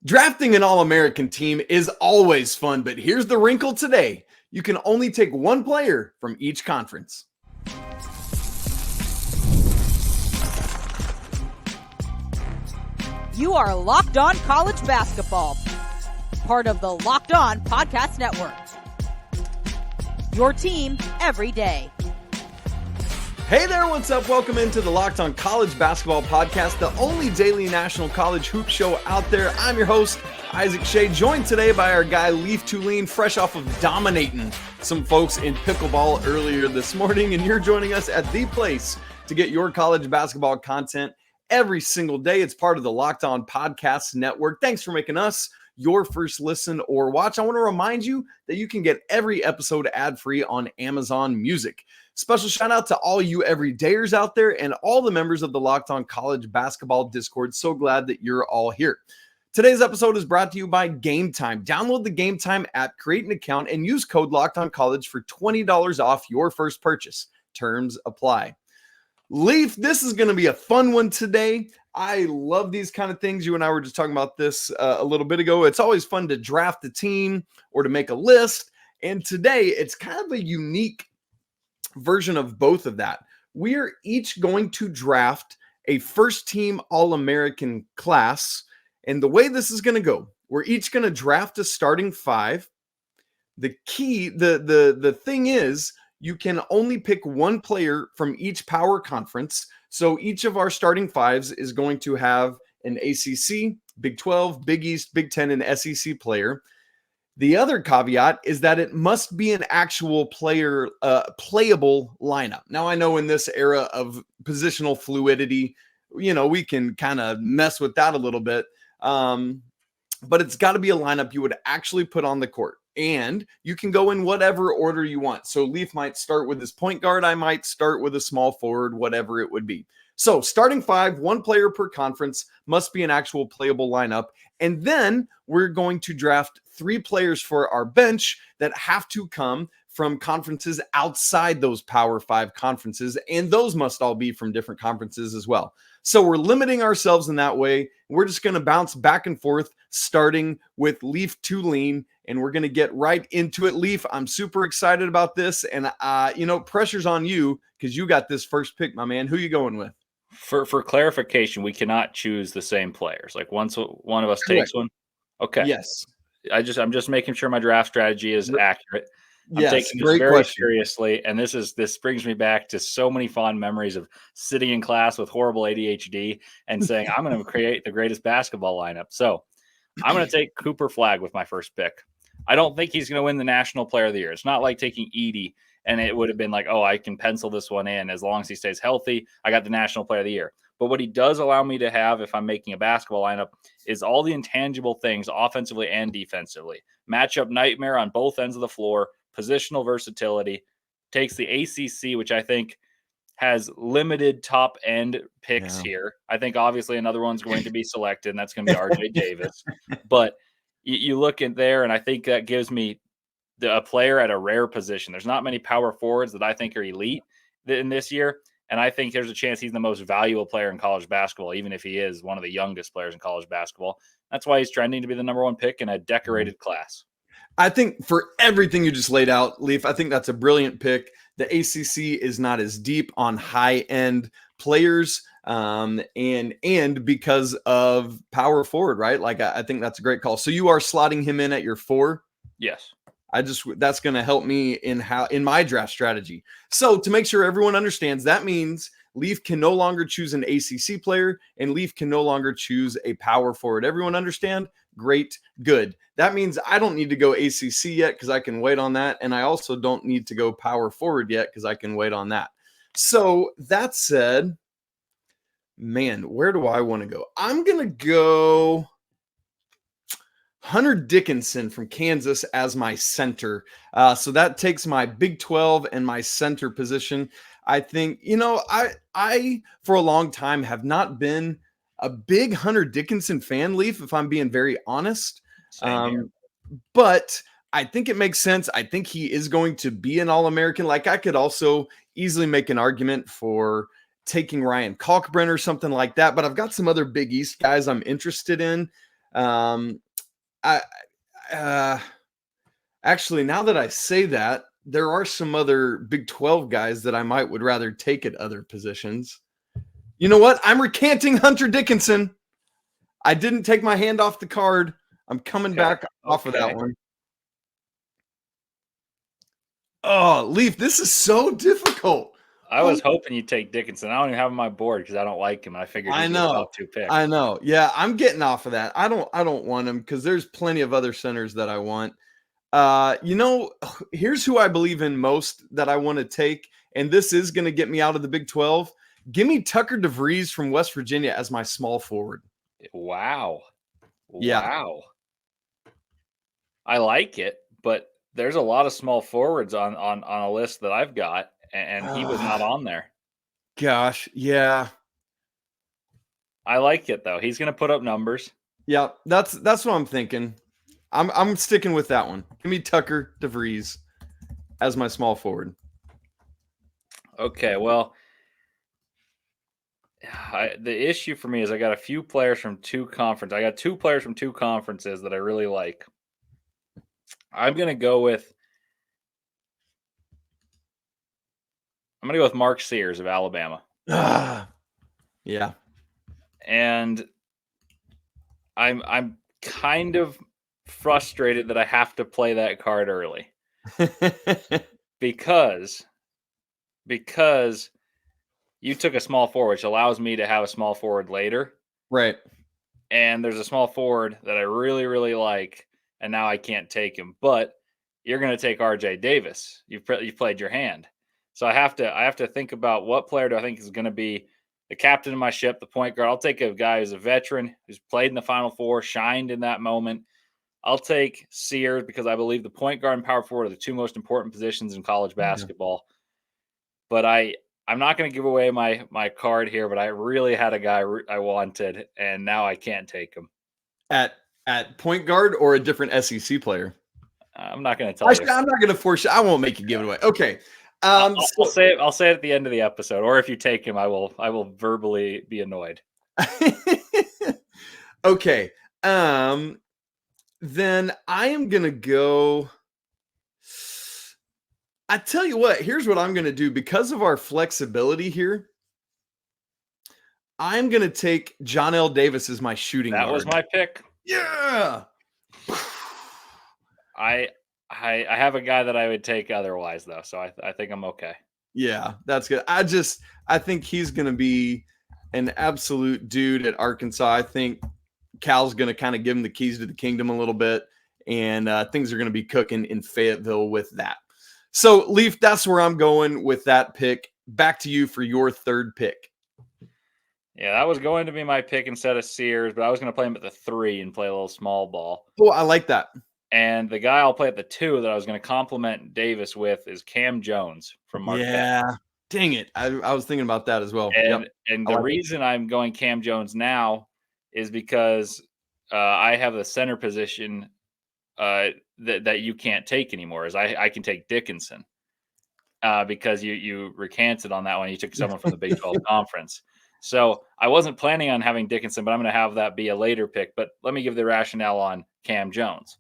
Drafting an All-American team is always fun, but here's the wrinkle today. You can only take one player from each conference. You are Locked On College Basketball, part of the Locked On Podcast Network. Your team every day. Hey there, what's up? Welcome into the Locked On College Basketball Podcast, the only daily national college hoop show out there. I'm your host, Isaac Schade, joined today by our guy, Leif, Thulin, fresh off of dominating some folks in pickleball earlier this morning. And you're joining us at the place to get your college basketball content every single day. It's part of the Locked On Podcast Network. Thanks for making us your first listen or watch. I want to remind you that you can get every episode ad-free on Amazon Music. Special shout out to all you everydayers out there and all the members of the Locked On College Basketball Discord. So glad that you're all here. Today's episode is brought to you by Game Time. Download the Game Time app, create an account, and use code Locked On College for $20 off your first purchase. Terms apply. Leif, this is going to be a fun one today. I love these kind of things. You and I were just talking about this a little bit ago. It's always fun to draft a team or to make a list. And today, it's kind of a unique version of both of that. We are each going to draft a first-team All-American class. And the way this is going to go, we're each going to draft a starting five. The thing is, you can only pick one player from each power conference. So each of our starting fives is going to have an ACC, Big 12, Big East, Big 10, and SEC player. The other caveat is that it must be an actual player, playable lineup. Now, I know in this era of positional fluidity, we can kind of mess with that a little bit. But it's got to be a lineup you would actually put on the court. And you can go in whatever order you want. So Leif might start with his point guard. I might start with a small forward, whatever it would be. So starting five, one player per conference, must be an actual playable lineup. And then we're going to draft three players for our bench that have to come from conferences outside those Power Five conferences. And those must all be from different conferences as well. So we're limiting ourselves in that way. We're just going to bounce back and forth, starting with Leif, Thulin, and we're going to get right into it. Leif, I'm super excited about this. And, pressure's on you because you got this first pick, my man. Who you going with? For clarification, we cannot choose the same players. Like once one of us takes one. Okay. Yes. I'm just making sure my draft strategy is accurate. I'm taking this very seriously, and this brings me back to so many fond memories of sitting in class with horrible ADHD and saying, I'm going to create the greatest basketball lineup. So I'm going to take Cooper Flagg with my first pick. I don't think he's going to win the National Player of the Year. It's not like taking Edie, and it would have been like, oh, I can pencil this one in. As long as he stays healthy, I got the National Player of the Year. But what he does allow me to have if I'm making a basketball lineup is all the intangible things offensively and defensively. Matchup nightmare on both ends of the floor, positional versatility, takes the ACC, which I think has limited top end picks here. I think obviously another one's going to be selected, and that's going to be RJ Davis. But you look in there, and I think that gives me a player at a rare position. There's not many power forwards that I think are elite in this year. And I think there's a chance he's the most valuable player in college basketball, even if he is one of the youngest players in college basketball. That's why he's trending to be the number one pick in a decorated class. I think for everything you just laid out, Leif, I think that's a brilliant pick. The ACC is not as deep on high-end players, and because of power forward, right? Like I think that's a great call. So you are slotting him in at your 4? Yes. That's going to help me in my draft strategy. So to make sure everyone understands, that means Leif can no longer choose an ACC player and Leif can no longer choose a power forward. Everyone understand? Great. Good. That means I don't need to go ACC yet because I can wait on that. And I also don't need to go power forward yet because I can wait on that. So that said, man, where do I want to go? I'm going to go Hunter Dickinson from Kansas as my center. So that takes my Big 12 and my center position. I think, I for a long time have not been a big Hunter Dickinson fan, Leif, if I'm being very honest. But I think it makes sense. I think he is going to be an All-American. Like I could also easily make an argument for taking Ryan Kalkbrenner or something like that. But I've got some other Big East guys I'm interested in. I actually, now that I say that, there are some other Big 12 guys that I would rather take at other positions. You know what? I'm recanting Hunter Dickinson. I didn't take my hand off the card. I'm coming back off of that one. Oh, Leif, this is so difficult. I was hoping you'd take Dickinson. I don't even have him on my board because I don't like him. I figured he'd be a top 2 pick. I know. Yeah, I'm getting off of that. I don't want him because there's plenty of other centers that I want. Here's who I believe in most that I want to take, and this is going to get me out of the Big 12. Give me Tucker DeVries from West Virginia as my small forward. Wow. Yeah. Wow. I like it, but there's a lot of small forwards on a list that I've got, and he was not on there. Gosh, yeah. I like it though. He's going to put up numbers. Yeah, that's what I'm thinking. I'm sticking with that one. Give me Tucker DeVries as my small forward. Okay, well, the issue for me is I got a few players from 2 conferences. I got 2 players from 2 conferences that I really like. I'm going to go with Mark Sears of Alabama. Yeah. And I'm kind of frustrated that I have to play that card early. because you took a small forward, which allows me to have a small forward later. Right. And there's a small forward that I really, really like, and now I can't take him. But you're going to take RJ Davis. You've played your hand. So I have to think about what player do I think is going to be the captain of my ship, the point guard. I'll take a guy who's a veteran, who's played in the Final Four, shined in that moment. I'll take Sears because I believe the point guard and power forward are the 2 most important positions in college basketball. But I'm not going to give away my card here, but I really had a guy I wanted, and now I can't take him. At point guard or a different SEC player? I'm not going to tell you. I'm not going to force you. I won't make you give it away. Okay. I'll say it at the end of the episode, or if you take him, I will verbally be annoyed. Okay. Then I am going to go. I tell you what, here's what I'm going to do. Because of our flexibility here, I'm going to take John L. Davis as my shooting guard. That was my pick. Yeah. I have a guy that I would take otherwise, though, so I think I'm okay. Yeah, that's good. I think he's going to be an absolute dude at Arkansas. I think Cal's going to kind of give him the keys to the kingdom a little bit, and things are going to be cooking in Fayetteville with that. So, Leif, that's where I'm going with that pick. Back to you for your 3rd pick. Yeah, that was going to be my pick instead of Sears, but I was going to play him at the 3 and play a little small ball. Oh, I like that. And the guy I'll play at the 2 that I was going to compliment Davis with is Cam Jones from Marquette. Yeah, dang it. I was thinking about that as well. And the reason I'm going Cam Jones now is because I have the center position that you can't take anymore. Is I can take Dickinson because you recanted on that one. You took someone from the Big 12 conference. So I wasn't planning on having Dickinson, but I'm going to have that be a later pick. But let me give the rationale on Cam Jones.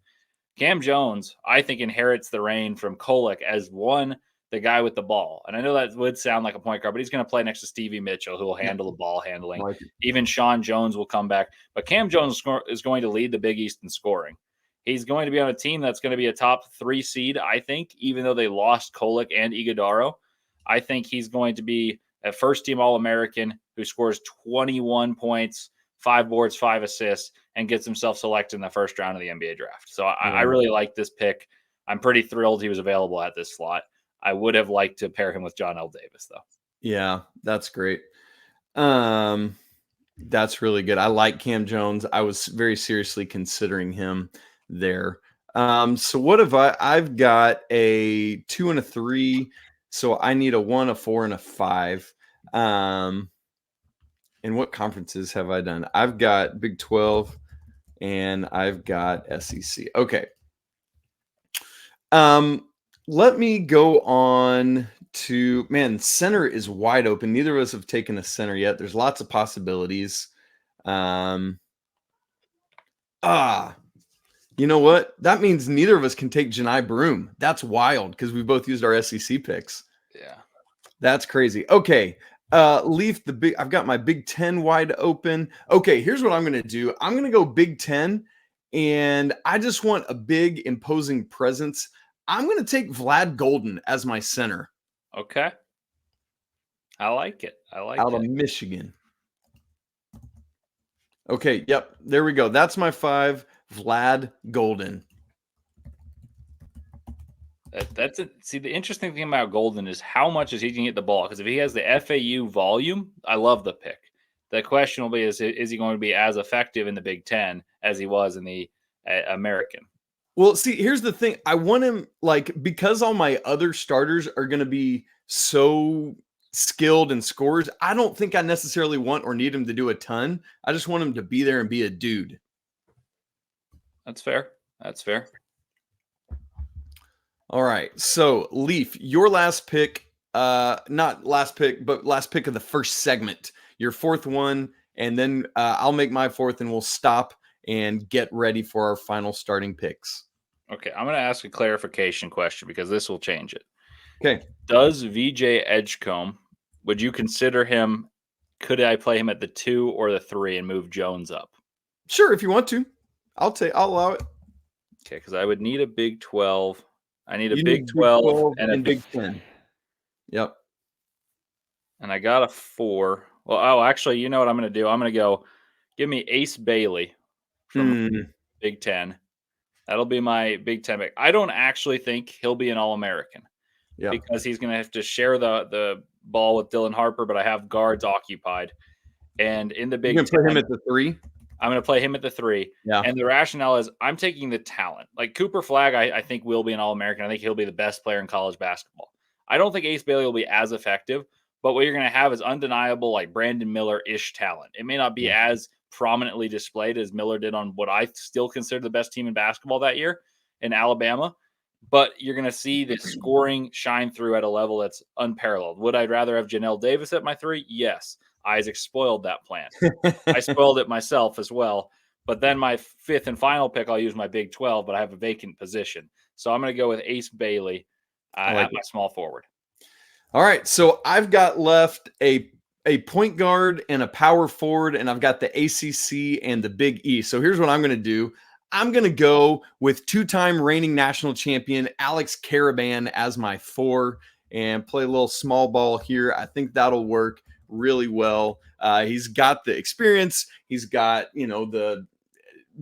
Cam Jones, I think, inherits the reign from Kolek as the guy with the ball. And I know that would sound like a point guard, but he's going to play next to Stevie Mitchell, who will handle the ball handling. Even Sean Jones will come back. But Cam Jones is going to lead the Big East in scoring. He's going to be on a team that's going to be a top 3 seed, I think, even though they lost Kolek and Iguodaro. I think he's going to be a first-team All-American who scores 21 points, 5 boards, 5 assists, and gets himself selected in the first round of the NBA draft. So I really like this pick. I'm pretty thrilled he was available at this slot. I would have liked to pair him with John L. Davis, though. Yeah, that's great. That's really good. I like Cam Jones. I was very seriously considering him there. So what have I've got a 2 and a 3. So I need a 1, a 4, and a 5. And what conferences have I done? I've got Big 12 and I've got SEC. Okay. Let me go on to, center is wide open. Neither of us have taken a center yet. There's lots of possibilities. You know what? That means neither of us can take Janai Broom. That's wild because we both used our SEC picks. Yeah. That's crazy. Okay. Leaf, I've got my Big Ten wide open. Okay, here's what I'm going to do. I'm going to go Big Ten, and I just want a big, imposing presence. I'm going to take Vlad Golden as my center. Okay. I like it. Out of Michigan. Okay, yep. There we go. That's my 5, Vlad Golden. That's it. See, the interesting thing about Golden is how much is he going to get the ball? Because if he has the FAU volume, I love the pick. The question will be, is he going to be as effective in the Big Ten as he was in the American? Well, see, here's the thing. I want him, because all my other starters are going to be so skilled and scorers, I don't think I necessarily want or need him to do a ton. I just want him to be there and be a dude. That's fair. All right. So, Leaf, your last pick, not last pick, but last pick of the first segment, your fourth one, and then I'll make my fourth and we'll stop and get ready for our final starting picks. Okay. I'm going to ask a clarification question because this will change it. Okay. Does VJ Edgecombe, would you consider him, could I play him at the 2 or the 3 and move Jones up? Sure. If you want to, I'll allow it. Okay. Because I would need a Big 12. I need a Big 12 and a Big 10. Yep. And I got a 4. Well, actually, you know what I'm going to do? I'm going to go give me Ace Bailey from Big 10. That'll be my Big 10 pick. I don't actually think he'll be an All-American because he's going to have to share the ball with Dylan Harper, but I have guards occupied. And in the Big 10, you can put him at the 3? I'm going to play him at the 3. Yeah. And the rationale is I'm taking the talent. Like Cooper Flagg, I think will be an All-American. I think he'll be the best player in college basketball. I don't think Ace Bailey will be as effective, but what you're going to have is undeniable, like Brandon Miller-ish talent. It may not be as prominently displayed as Miller did on what I still consider the best team in basketball that year in Alabama, but you're going to see the scoring shine through at a level that's unparalleled. Would I rather have Janelle Davis at my 3? Yes. Isaac spoiled that plan. I spoiled it myself as well. But then my 5th and final pick, I'll use my Big 12, but I have a vacant position. So I'm going to go with Ace Bailey at my small forward. All right. So I've got left a point guard and a power forward, and I've got the ACC and the Big East. So here's what I'm going to do. I'm going to go with 2-time reigning national champion Alex Caravan as my 4 and play a little small ball here. I think that'll work really well. He's got the experience. He's got,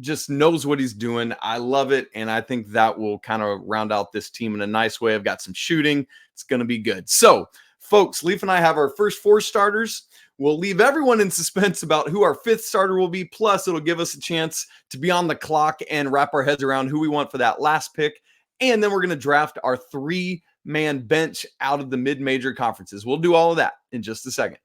just knows what he's doing. I love it. And I think that will kind of round out this team in a nice way. I've got some shooting. It's going to be good. So, folks, Leif and I have our first 4 starters. We'll leave everyone in suspense about who our 5th starter will be. Plus, it'll give us a chance to be on the clock and wrap our heads around who we want for that last pick. And then we're going to draft our 3-man bench out of the mid-major conferences. We'll do all of that in just a second.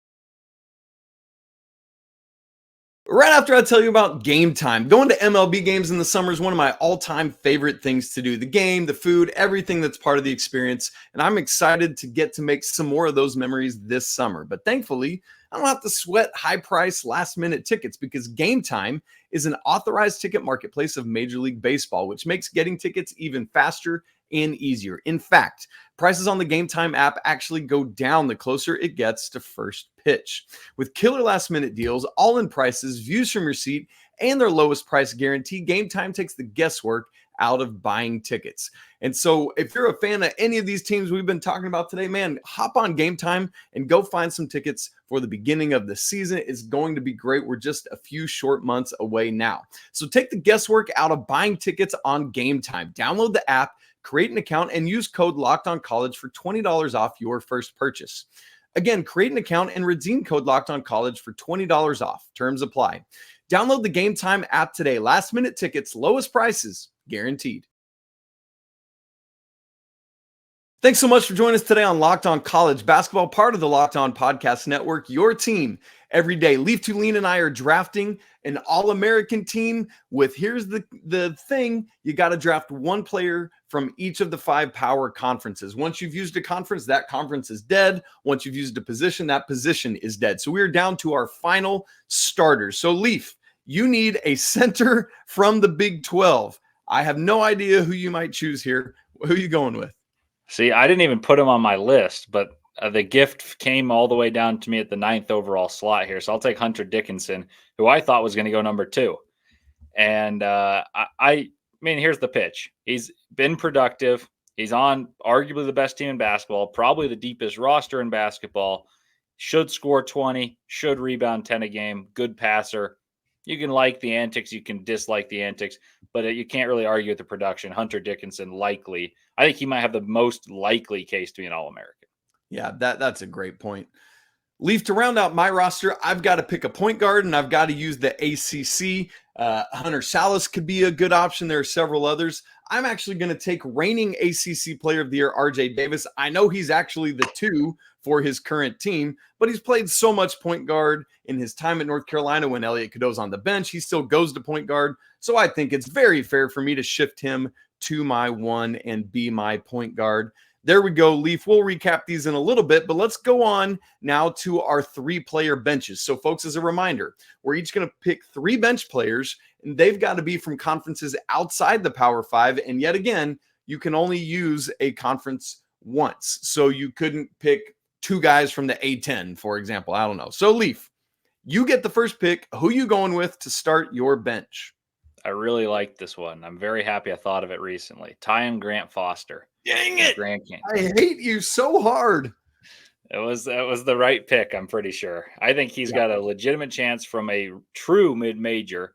Right after I tell you about Game Time. Going to MLB games in the summer is one of my all-time favorite things to do. The game, the food, everything that's part of the experience. And I'm excited to get to make some more of those memories this summer. But thankfully, I don't have to sweat high-price, last-minute tickets because Game Time is an authorized ticket marketplace of Major League Baseball, which makes getting tickets even faster and easier. In fact, prices on the Game Time app actually go down the closer it gets to first pitch. With killer last-minute deals, all-in prices, views from your seat, and their lowest price guarantee, Game Time takes the guesswork out of buying tickets. And so if you're a fan of any of these teams we've been talking about today, man, hop on Game Time and go find some tickets for the beginning of the season. It's going to be great. We're just a few short months away now. So take the guesswork out of buying tickets on Game Time. Download the app, create an account, and use code LOCKEDONCollege for $20 off your first purchase. Again, create an account and redeem code LOCKEDONCollege for $20 off. Terms apply. Download the Game Time app today. Last minute tickets, lowest prices, guaranteed. Thanks so much for joining us today on Locked On College Basketball, part of the Locked On Podcast Network, your team every day. Leif, Thulin, and I are drafting an All-American team with, here's the thing, you got to draft one player from each of the 5 power conferences. Once you've used a conference, that conference is dead. Once you've used a position, that position is dead. So we're down to our final starters. So Leif, You need a center from the Big 12. I have no idea who you might choose here. Who are you going with? See, I didn't even put him on my list, but the gift came all the way down to me at the 9th overall slot here. So I'll take Hunter Dickinson, who I thought was going to go number 2. And I mean, here's the pitch. He's been productive. He's on arguably the best team in basketball, probably the deepest roster in basketball. Should score 20, should rebound 10 a game, good passer. You can like the antics, you can dislike the antics, but you can't really argue with the production. Hunter Dickinson, likely. I think he might have the most likely case to be an All-American. Yeah, that's a great point. Leif, to round out my roster, I've got to pick a point guard, and I've got to use the ACC. Hunter Salas could be a good option. There are several others. I'm actually going to take reigning ACC Player of the Year, RJ Davis. I know he's actually the 2 for his current team, but he's played so much point guard in his time at North Carolina when Elliot Cadeau's on the bench. He still goes to point guard. So I think it's very fair for me to shift him to my 1 and be my point guard. There we go, Leif. We'll recap these in a little bit, but let's go on now to our 3-player benches. So, folks, as a reminder, we're each going to pick 3 bench players, and they've got to be from conferences outside the Power 5. And yet again, you can only use a conference once. So you couldn't pick 2 guys from the A10, for example. I don't know. So, Leif, you get the first pick. Who you going with to start your bench? I really like this one. I'm very happy I thought of it recently. Tyon Grant Foster. Dang it. I hate you so hard. That was the right pick, I'm pretty sure. I think he's got a legitimate chance from a true mid-major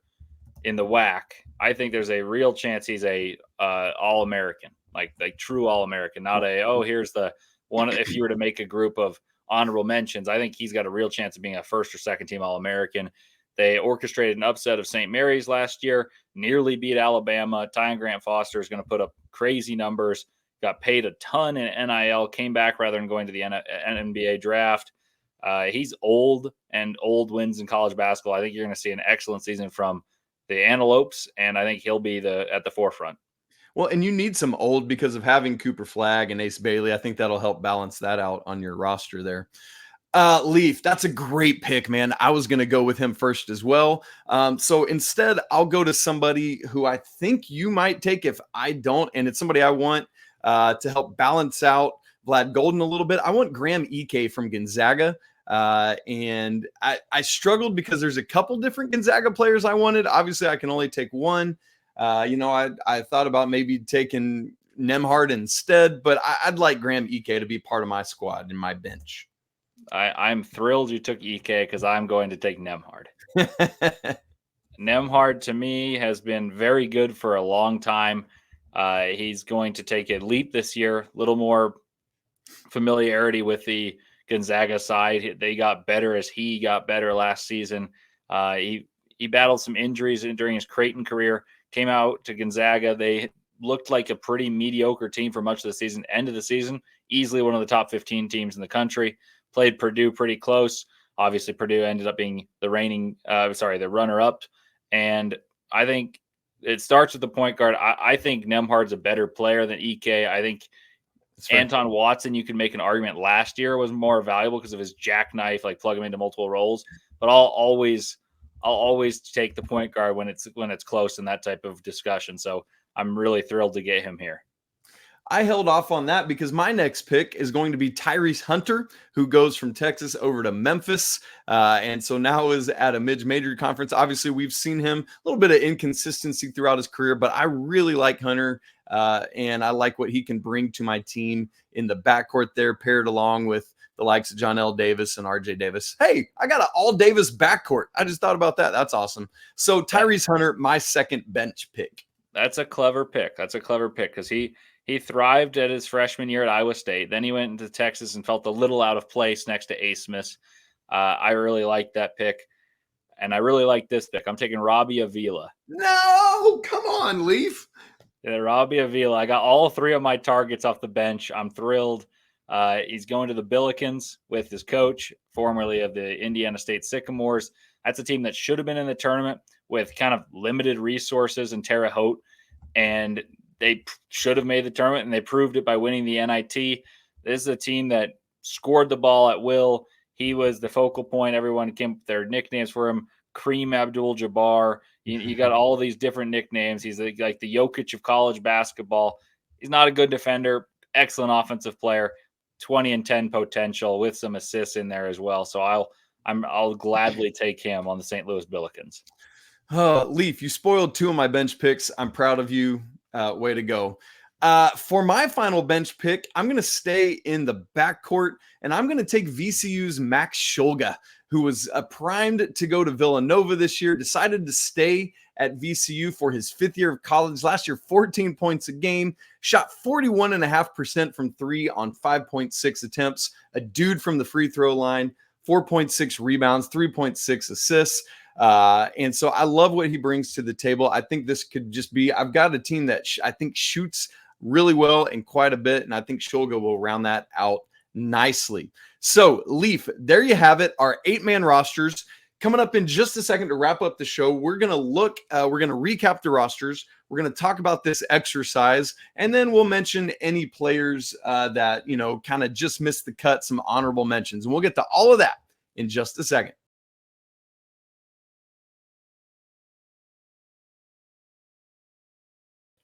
in the WAC. I think there's a real chance he's a All-American, like true All-American, not here's the one. If you were to make a group of honorable mentions, I think he's got a real chance of being a first or second team All-American. They orchestrated an upset of St. Mary's last year, nearly beat Alabama. Tyon Grant Foster is going to put up crazy numbers, got paid a ton in NIL, came back rather than going to the NBA draft. He's old, and old wins in college basketball. I think you're going to see an excellent season from the Antelopes, and I think he'll be at the forefront. Well, and you need some old because of having Cooper Flagg and Ace Bailey. I think that'll help balance that out on your roster there. Leif, that's a great pick, man. I was going to go with him first as well. So instead, I'll go to somebody who I think you might take if I don't, and it's somebody I want to help balance out Vlad Golden a little bit. I want Graham Ike from Gonzaga. And I struggled because there's a couple different Gonzaga players I wanted. Obviously, I can only take one. I thought about maybe taking Nembhard instead, but I'd like Graham Ike to be part of my squad in my bench. I'm thrilled you took Ike because I'm going to take Nembhard. Nembhard, to me, has been very good for a long time. He's going to take a leap this year, a little more familiarity with the Gonzaga side. They got better as he got better last season. He battled some injuries during his Creighton career, came out to Gonzaga. They looked like a pretty mediocre team for much of the season. End of the season, easily one of the top 15 teams in the country. Played Purdue pretty close. Obviously, Purdue ended up being the runner-up. And I think it starts with the point guard. I think Nembhard's a better player than Ike. I think Anton Watson, you can make an argument last year was more valuable because of his jackknife, like plug him into multiple roles. But I'll always take the point guard when it's close in that type of discussion. So I'm really thrilled to get him here. I held off on that because my next pick is going to be Tyrese Hunter, who goes from Texas over to Memphis. And so now is at a mid-major conference. Obviously, we've seen him a little bit of inconsistency throughout his career, but I really like Hunter, and I like what he can bring to my team in the backcourt there, paired along with the likes of John L. Davis and RJ Davis. Hey, I got an all-Davis backcourt. I just thought about that. That's awesome. So Tyrese Hunter, my second bench pick. That's a clever pick. Because he thrived at his freshman year at Iowa State. Then he went into Texas and felt a little out of place next to A. Smith. I really like that pick. And I really like this pick. I'm taking Robbie Avila. No, come on, Leif. Yeah, Robbie Avila. I got all 3 of my targets off the bench. I'm thrilled. He's going to the Billikens with his coach, formerly of the Indiana State Sycamores. That's a team that should have been in the tournament with kind of limited resources and Terre Haute. And they should have made the tournament, and they proved it by winning the NIT. This is a team that scored the ball at will. He was the focal point. Everyone came their nicknames for him. Kareem Abdul-Jabbar. You got all of these different nicknames. He's like the Jokic of college basketball. He's not a good defender, excellent offensive player, 20 and 10 potential with some assists in there as well. So I'll gladly take him on the St. Louis Billikens. Leif, you spoiled 2 of my bench picks. I'm proud of you. Way to go. For my final bench pick, I'm going to stay in the backcourt, and I'm going to take VCU's Max Schade, who was primed to go to Villanova this year, decided to stay at VCU for his 5th year of college. Last year, 14 points a game, shot 41.5% from 3 on 5.6 attempts, a dude from the free throw line, 4.6 rebounds, 3.6 assists. And so I love what he brings to the table. I think this could just be, I've got a team that I think shoots really well and quite a bit, and I think Schade will round that out nicely. So, Leif, there you have it, our 8-man rosters. Coming up in just a second to wrap up the show, we're going to recap the rosters. We're going to talk about this exercise, and then we'll mention any players that, kind of just missed the cut, some honorable mentions, and we'll get to all of that in just a second.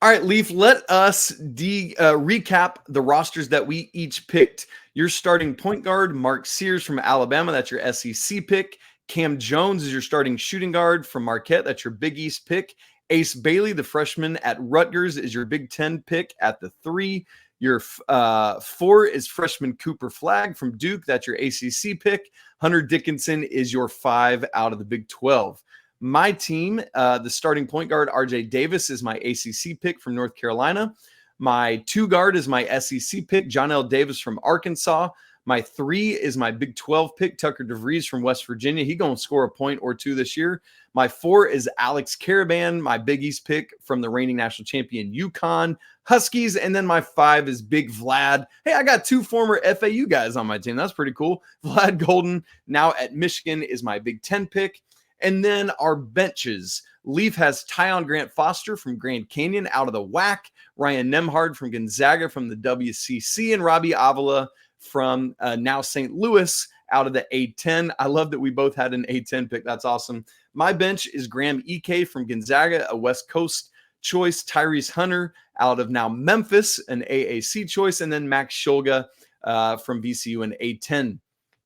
All right, Leif, let us recap the rosters that we each picked. Your starting point guard, Mark Sears from Alabama. That's your SEC pick. Cam Jones is your starting shooting guard from Marquette. That's your Big East pick. Ace Bailey, the freshman at Rutgers, is your Big Ten pick at the 3. Your 4 is freshman Cooper Flagg from Duke. That's your ACC pick. Hunter Dickinson is your 5 out of the Big 12. My team, the starting point guard, RJ Davis, is my ACC pick from North Carolina. My 2 guard is my SEC pick, John L. Davis from Arkansas. My 3 is my Big 12 pick, Tucker DeVries from West Virginia. He's going to score a point or 2 this year. My 4 is Alex Caravan, my Big East pick from the reigning national champion UConn Huskies. And then my 5 is Big Vlad. Hey, I got 2 former FAU guys on my team. That's pretty cool. Vlad Golden, now at Michigan, is my Big 10 pick. And then our benches. Leif has Tyon Grant Foster from Grand Canyon out of the WAC, Ryan Nemhard from Gonzaga from the WCC, and Robbie Avila from now St. Louis out of the A10. I love that we both had an A10 pick. That's awesome. My bench is Graham Ike from Gonzaga, a West Coast choice, Tyrese Hunter out of now Memphis, an AAC choice, and then Max Schade from VCU, an A10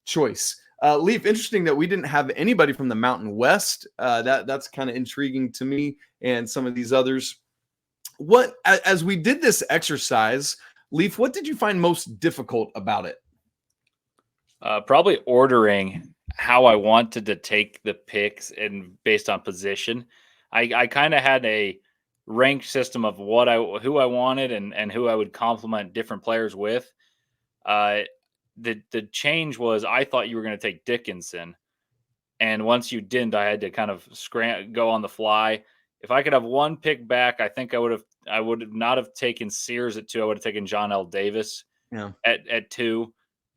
choice. Leif, interesting that we didn't have anybody from the Mountain West. That's kind of intriguing to me and some of these others. As we did this exercise, Leif, what did you find most difficult about it? Probably ordering how I wanted to take the picks and based on position. I kind of had a ranked system of who I wanted and who I would complement different players with. The change was I thought you were going to take Dickinson, and once you didn't, I had to kind of go on the fly. If I could have one pick back, I think I would not have taken Sears at 2. I would have taken John L. Davis at 2,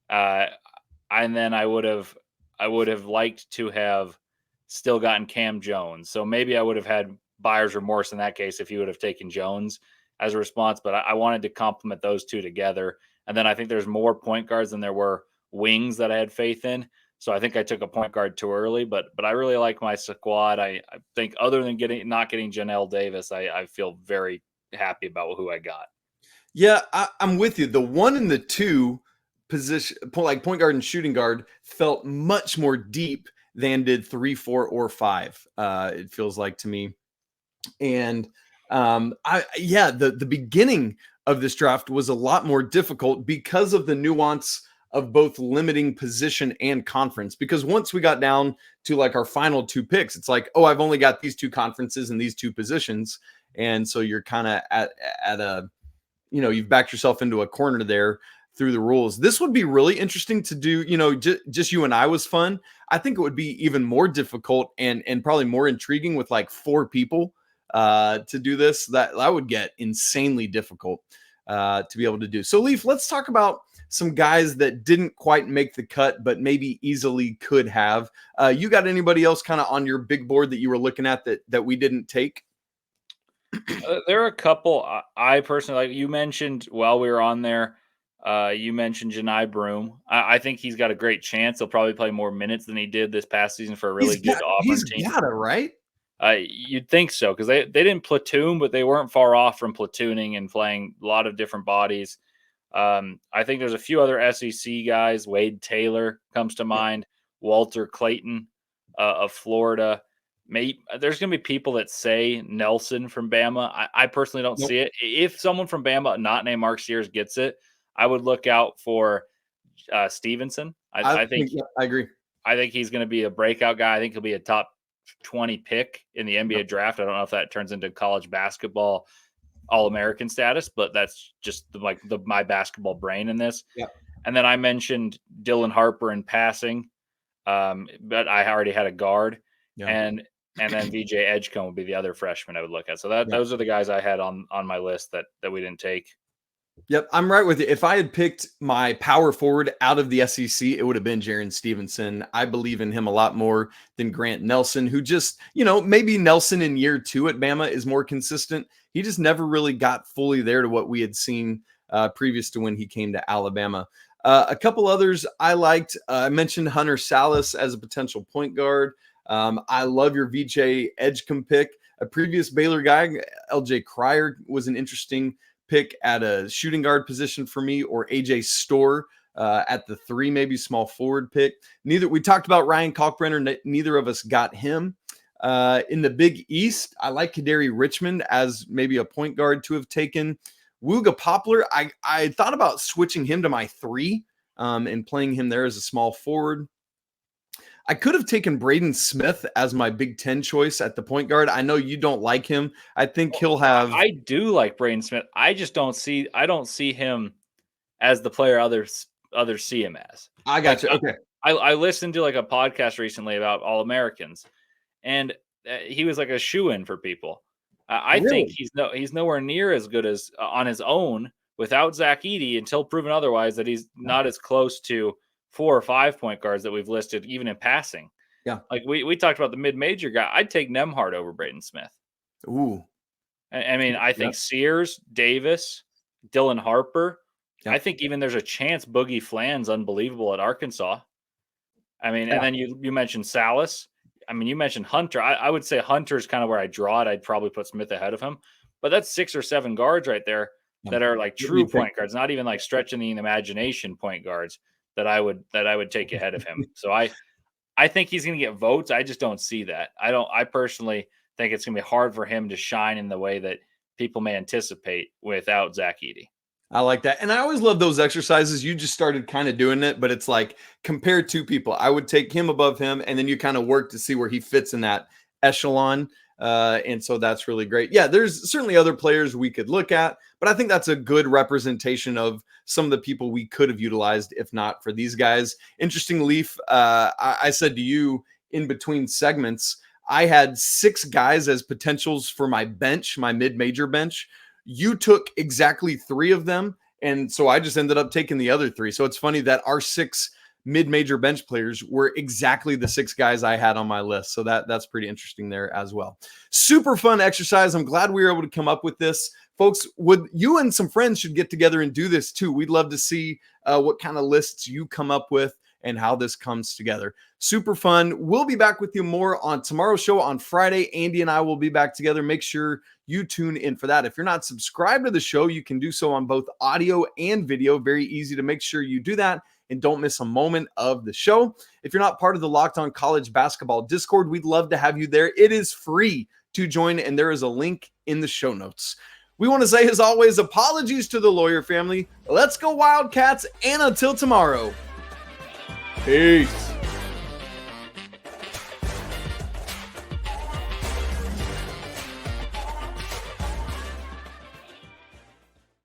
and then I would have liked to have still gotten Cam Jones. So maybe I would have had buyer's remorse in that case if he would have taken Jones as a response. But I wanted to complement those 2 together. And then I think there's more point guards than there were wings that I had faith in. So I think I took a point guard too early, but I really like my squad. I think other than not getting Janelle Davis, I feel very happy about who I got. Yeah, I'm with you. The 1 and the 2 position, like point guard and shooting guard, felt much more deep than did 3, 4, or 5. It feels like to me. And the beginning of this draft was a lot more difficult because of the nuance of both limiting position and conference. Because once we got down to like our final 2 picks, it's like, oh, I've only got these 2 conferences and these 2 positions. And so you're kind of at a, you've backed yourself into a corner there through the rules. This would be really interesting to do, just you and I was fun. I think it would be even more difficult and probably more intriguing with like 4 people to do this. That would get insanely difficult to be able to do. So Leif, let's talk about some guys that didn't quite make the cut, but maybe easily could have. You got anybody else kind of on your big board that you were looking at that we didn't take? There are a couple I personally like. You mentioned while we were on there, You mentioned Janai Broom. I think he's got a great chance. He'll probably play more minutes than he did this past season for a really good Auburn team. He's got it, right? You'd think so, because they didn't platoon, but they weren't far off from platooning and playing a lot of different bodies. I think there's a few other SEC guys. Wade Taylor comes to mind. Walter Clayton of Florida. There's going to be people that say Nelson from Bama. I personally don't see it. If someone from Bama, not named Mark Sears, gets it, I would look out for Stevenson. I think I agree. I think he's going to be a breakout guy. I think he'll be a top 20 pick in the NBA draft. I don't know if that turns into college basketball All-American status, but that's just my basketball brain in this. Yeah. And then I mentioned Dylan Harper in passing, but I already had a guard. Yeah. And then VJ Edgecombe would be the other freshman I would look at. So those are the guys I had on my list that we didn't take. Yep, I'm right with you. If I had picked my power forward out of the SEC, it would have been Jaron Stevenson. I believe in him a lot more than Grant Nelson, who just, maybe Nelson in year 2 at Bama is more consistent. He just never really got fully there to what we had seen previous to when he came to Alabama. A couple others I liked. I mentioned Hunter Salas as a potential point guard. I love your VJ Edgecombe pick. A previous Baylor guy, LJ Cryer, was an interesting pick at a shooting guard position for me, or AJ Storr at the 3, maybe small forward pick. We talked about Ryan Kalkbrenner. Neither of us got him. In the Big East, I like Kadary Richmond as maybe a point guard to have taken. Wooga Poplar, I thought about switching him to my 3 and playing him there as a small forward. I could have taken Braden Smith as my Big Ten choice at the point guard. I know you don't like him. I think he'll have. I do like Braden Smith. I just don't see him as the player others see him as. I got you. Okay. I listened to a podcast recently about All-Americans, and he was like a shoo-in for people. I think he's nowhere near as good as on his own without Zach Edey, until proven otherwise, that he's not as close to 4 or 5 point guards that we've listed, even in passing. Yeah. We talked about the mid-major guy. I'd take Nembhard over Braden Smith. Ooh. I think Sears, Davis, Dylan Harper. Yeah. I think even there's a chance Boogie Flan's unbelievable at Arkansas. And then you mentioned Salas. You mentioned Hunter. I would say Hunter's kind of where I draw it. I'd probably put Smith ahead of him. But that's 6 or 7 guards right there that are true point guards, not even stretching the imagination point guards that I would take ahead of him. So I think he's going to get votes. I just don't see that. I personally think it's going to be hard for him to shine in the way that people may anticipate without Zach Edey. I like that. And I always love those exercises. You just started kind of doing it, but it's compare 2 people. I would take him above him, and then you kind of work to see where he fits in that echelon. And so that's really great. Yeah, there's certainly other players we could look at, but I think that's a good representation of some of the people we could have utilized if not for these guys. Interesting, Leif. I said to you in between segments, I had 6 guys as potentials for my bench, my mid-major bench. You took exactly 3 of them, and so I just ended up taking the other 3. So it's funny that our 6 mid-major bench players were exactly the 6 guys I had on my list. So that's pretty interesting there as well. Super fun exercise. I'm glad we were able to come up with this. Folks, you and some friends should get together and do this too. We'd love to see what kind of lists you come up with and how this comes together. Super fun. We'll be back with you more on tomorrow's show on Friday. Andy and I will be back together. Make sure you tune in for that. If you're not subscribed to the show, you can do so on both audio and video. Very easy to make sure you do that and don't miss a moment of the show. If you're not part of the Locked On College Basketball Discord, we'd love to have you there. It is free to join, and there is a link in the show notes. We want to say, as always, apologies to the lawyer family. Let's go Wildcats, and until tomorrow, peace.